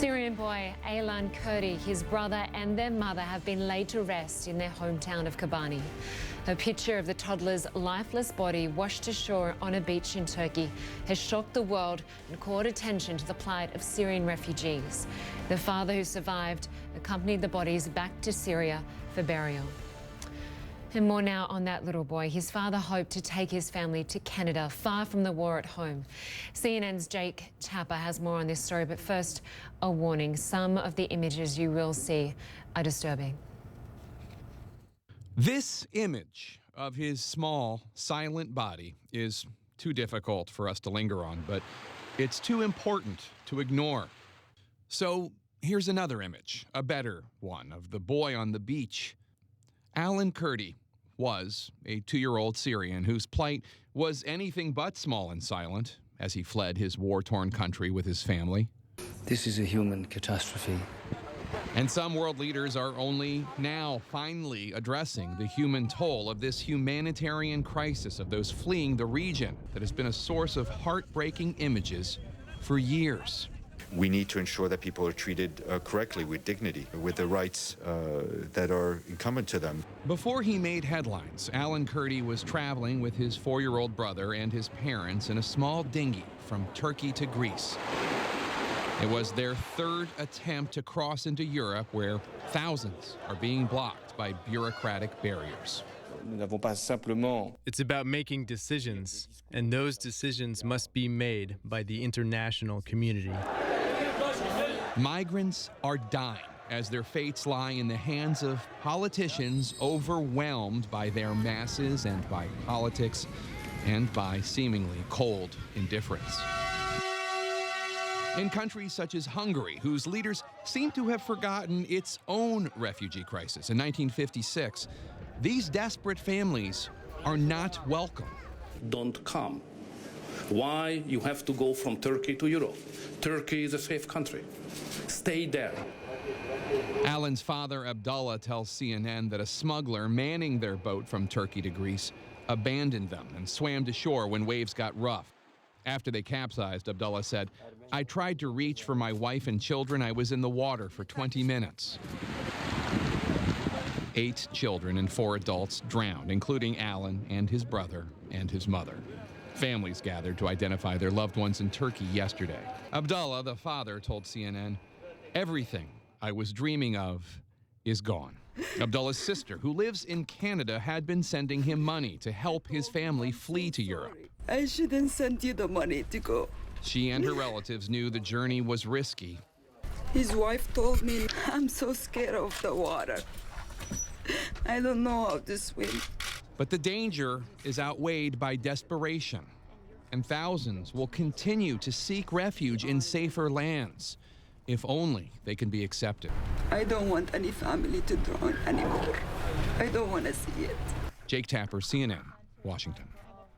Syrian boy Aylan Kurdi, his brother and their mother have been laid to rest in their hometown of Kobani. A picture of the toddler's lifeless body washed ashore on a beach in Turkey has shocked the world and caught attention to the plight of Syrian refugees. The father who survived accompanied the bodies back to Syria for burial. And more now on that little boy. His father hoped to take his family to Canada, far from the war at home. CNN's Jake Tapper has more on this story, but first, a warning. Some of the images you will see are disturbing. This image of his small, silent body is too difficult for us to linger on, but it's too important to ignore. So here's another image, a better one, of the boy on the beach. Aylan Kurdi was a 2-year-old Syrian whose plight was anything but small and silent as he fled his war-torn country with his family. This is a human catastrophe. And some world leaders are only now finally addressing the human toll of this humanitarian crisis of those fleeing the region that has been a source of heartbreaking images for years. We need to ensure that people are treated correctly, with dignity, with the rights that are incumbent to them. Before he made headlines, Aylan Kurdi was traveling with his 4-year-old brother and his parents in a small dinghy from Turkey to Greece. It was their third attempt to cross into Europe, where thousands are being blocked by bureaucratic barriers. It's about making decisions, and those decisions must be made by the international community. Migrants are dying as their fates lie in the hands of politicians overwhelmed by their masses and by politics and by seemingly cold indifference. In countries such as Hungary, whose leaders seem to have forgotten its own refugee crisis in 1956, these desperate families are not welcome. Don't come. Why you have to go from Turkey to Europe? Turkey is a safe country. Stay there. Alan's father, Abdullah, tells CNN that a smuggler manning their boat from Turkey to Greece abandoned them and swam to shore when waves got rough. After they capsized, Abdullah said, "I tried to reach for my wife and children. I was in the water for 20 minutes. 8 children and 4 adults drowned, including Alan and his brother and his mother. Families gathered to identify their loved ones in Turkey yesterday. Abdullah, the father, told CNN, "Everything I was dreaming of is gone." Abdullah's sister, who lives in Canada, had been sending him money to help his family flee to Europe. I shouldn't send you the money to go. She and her relatives knew the journey was risky. His wife told me, I'm so scared of the water. I don't know how to swim. But the danger is outweighed by desperation, and thousands will continue to seek refuge in safer lands, if only they can be accepted. I don't want any family to drown anymore. I don't want to see it. Jake Tapper, CNN, Washington.